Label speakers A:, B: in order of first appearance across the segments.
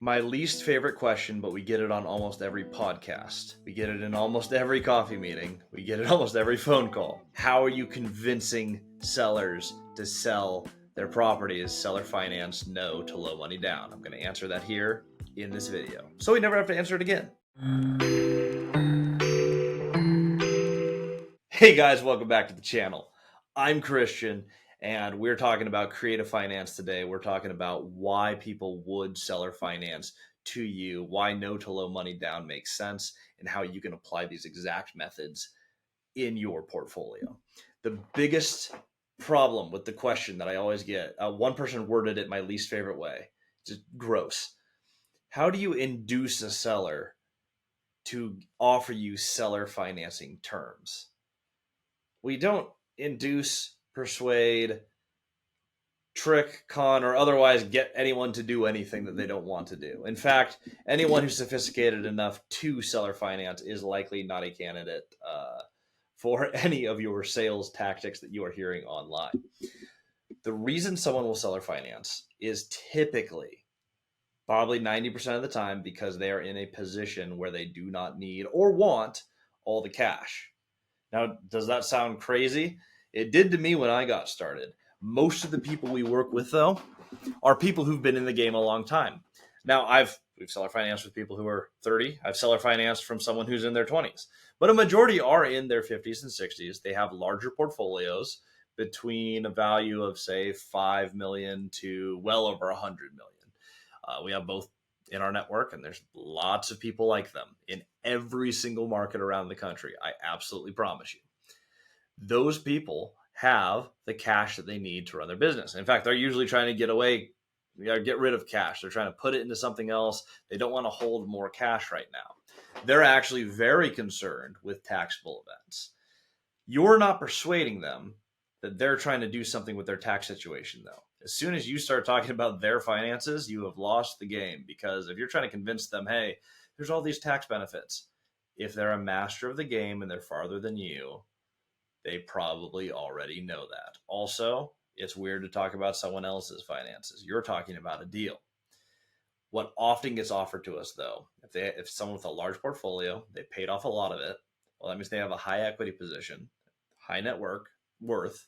A: My least favorite question, but we get it on almost every podcast. We get it in almost every coffee meeting. We get it almost every phone call. How are you convincing sellers to sell their properties, seller finance, no to low money down? I'm going to answer that here in this video, so we never have to answer it again. Hey guys, welcome back to the channel. I'm Christian, and we're talking about creative finance today. We're talking about why people would seller finance to you, why no to low money down makes sense, and how you can apply these exact methods in your portfolio. The biggest problem with the question that I always get, one person worded it my least favorite way, just gross. How do you induce a seller to offer you seller financing terms? We don't induce, persuade, trick, con, or otherwise get anyone to do anything that they don't want to do. In fact, anyone who's sophisticated enough to seller finance is likely not a candidate for any of your sales tactics that you are hearing online. The reason someone will seller finance is typically, probably 90% of the time, because they are in a position where they do not need or want all the cash. Now, does that sound crazy? It did to me when I got started. Most of the people we work with, though, are people who've been in the game a long time. Now, we've seller financed with people who are 30. I've seller financed from someone who's in their 20s. But a majority are in their 50s and 60s. They have larger portfolios between a value of, say, 5 million to well over 100 million. We have both in our network, and there's lots of people like them in every single market around the country. I absolutely promise you. Those people have the cash that they need to run their business. In fact, they're usually trying to get rid of cash. They're trying to put it into something else. They don't want to hold more cash right now. They're actually very concerned with taxable events. You're not persuading them that they're trying to do something with their tax situation, though. As soon as you start talking about their finances, you have lost the game, because if you're trying to convince them, hey, there's all these tax benefits, if they're a master of the game and they're farther than you, they probably already know that. Also, it's weird to talk about someone else's finances. You're talking about a deal. What often gets offered to us, though, if someone with a large portfolio, they paid off a lot of it, well, that means they have a high equity position, high net worth.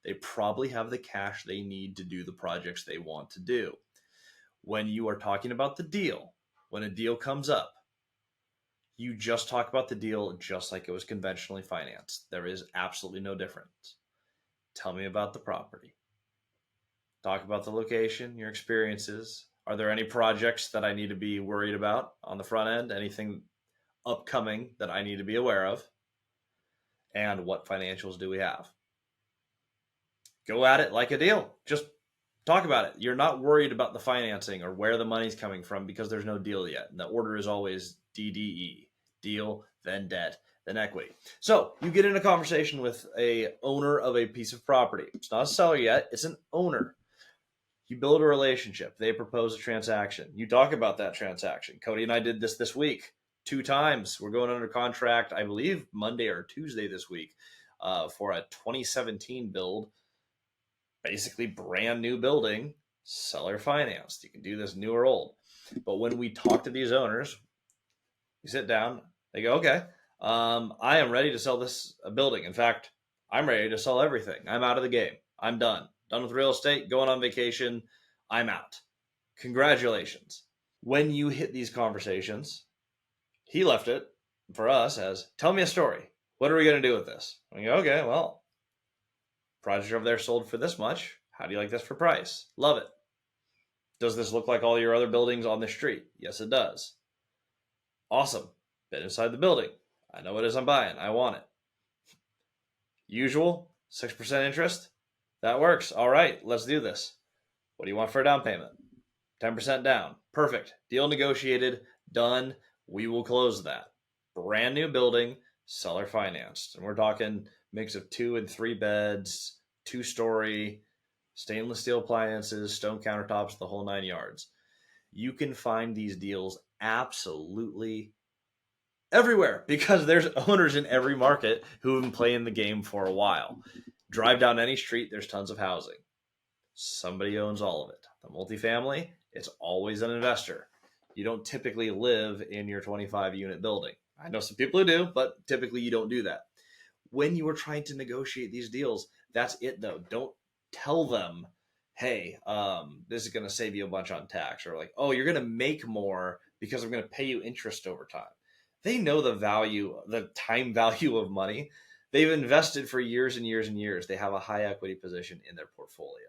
A: They probably have the cash they need to do the projects they want to do. When you are talking about the deal, when a deal comes up, you just talk about the deal just like it was conventionally financed. There is absolutely no difference. Tell me about the property. Talk about the location, your experiences. Are there any projects that I need to be worried about on the front end? Anything upcoming that I need to be aware of? And what financials do we have? Go at it like a deal. Just talk about it. You're not worried about the financing or where the money's coming from, because there's no deal yet. And the order is always DDE, deal, then debt, then equity. So you get in a conversation with a owner of a piece of property. It's not a seller yet. It's an owner. You build a relationship. They propose a transaction. You talk about that transaction. Cody and I did this week 2 times. We're going under contract, I believe, Monday or Tuesday this week for a 2017 build. Basically brand new building, seller financed. You can do this new or old. But when we talk to these owners, we sit down, they go, okay, I am ready to sell this building. In fact, I'm ready to sell everything. I'm out of the game. I'm done with real estate, going on vacation. I'm out. Congratulations. When you hit these conversations, he left it for us as, tell me a story. What are we going to do with this? We go, okay, well, project over there sold for this much. How do you like this for price? Love it. Does this look like all your other buildings on the street? Yes, it does. Awesome. Been inside the building. I know what it is I'm buying. I want it. Usual 6% interest. That works. All right, let's do this. What do you want for a down payment? 10% down. Perfect. Deal negotiated. Done. We will close that. Brand new building, seller financed. And we're talking mix of 2 and 3 beds, 2-story, stainless steel appliances, stone countertops, the whole 9 yards. You can find these deals absolutely everywhere, because there's owners in every market who have been playing the game for a while. Drive down any street, there's tons of housing. Somebody owns all of it. The multifamily, it's always an investor. You don't typically live in your 25 unit building. I know some people who do, but typically you don't do that. When you are trying to negotiate these deals, that's it though. Don't tell them, hey, this is going to save you a bunch on tax, or like, oh, you're going to make more because I'm going to pay you interest over time. They know the value, the time value of money. They've invested for years and years and years. They have a high equity position in their portfolio.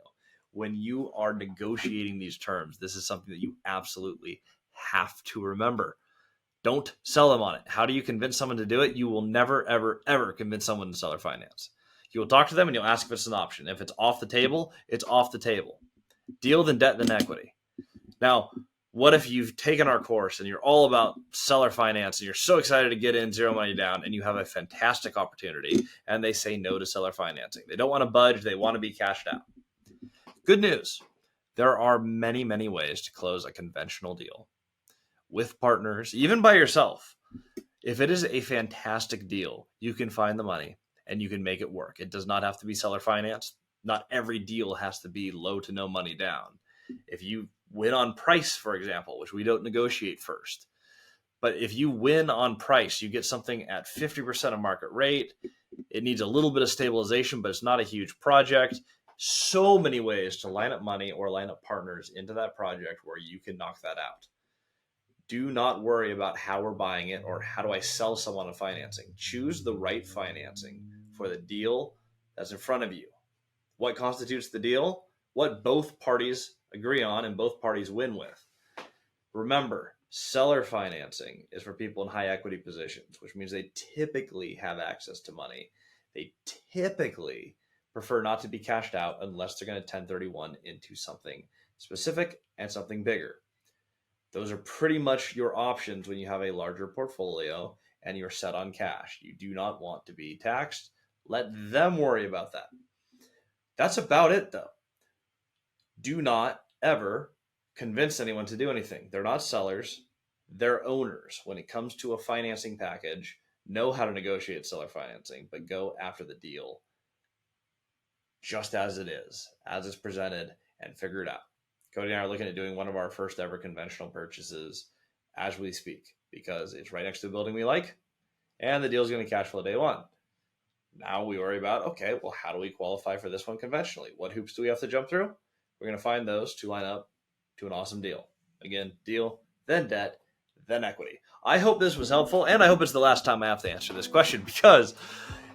A: When you are negotiating these terms, this is something that you absolutely have to remember. Don't sell them on it. How do you convince someone to do it? You will never, ever, ever convince someone to sell their finance. You will talk to them and you'll ask if it's an option. If it's off the table, it's off the table. Deal, then debt, then equity. Now, what if you've taken our course and you're all about seller finance and you're so excited to get in zero money down and you have a fantastic opportunity and they say no to seller financing? They don't want to budge. They want to be cashed out. Good news. There are many, many ways to close a conventional deal with partners, even by yourself. If it is a fantastic deal, you can find the money and you can make it work. It does not have to be seller finance. Not every deal has to be low to no money down. If you win on price, for example, which we don't negotiate first, but if you win on price, you get something at 50% of market rate. It needs a little bit of stabilization, but it's not a huge project. So many ways to line up money or line up partners into that project where you can knock that out. Do not worry about how we're buying it or how do I sell someone on financing. Choose the right financing for the deal that's in front of you. What constitutes the deal? What both parties agree on and both parties win with. Remember, seller financing is for people in high equity positions, which means they typically have access to money. They typically prefer not to be cashed out unless they're going to 1031 into something specific and something bigger. Those are pretty much your options when you have a larger portfolio and you're set on cash. You do not want to be taxed. Let them worry about that. That's about it, though. Do not ever convince anyone to do anything. They're not sellers. They're owners. When it comes to a financing package, know how to negotiate seller financing, but go after the deal just as it is, as it's presented, and figure it out. Cody and I are looking at doing one of our first ever conventional purchases as we speak because it's right next to the building we like and the deal is going to cash flow day one. Now we worry about, okay, well, how do we qualify for this one conventionally? What hoops do we have to jump through? We're going to find those to line up to an awesome deal. Again, deal, then debt, then equity. I hope this was helpful, and I hope it's the last time I have to answer this question because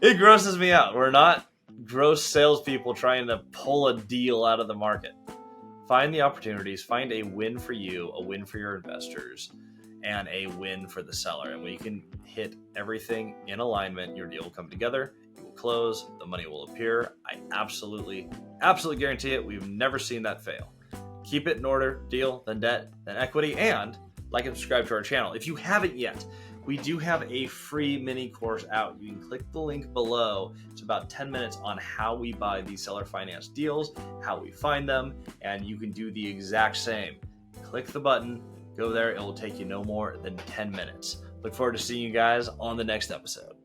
A: it grosses me out. We're not gross salespeople trying to pull a deal out of the market. Find the opportunities, find a win for you, a win for your investors, and a win for the seller. And when you can hit everything in alignment, your deal will come together, you will close, the money will appear. I absolutely guarantee it. We've never seen that fail. Keep it in order, deal, then debt, then equity, and like and subscribe to our channel. If you haven't yet, we do have a free mini course out. You can click the link below. It's about 10 minutes on how we buy these seller finance deals, how we find them, and you can do the exact same. Click the button, go there. It will take you no more than 10 minutes. Look forward to seeing you guys on the next episode.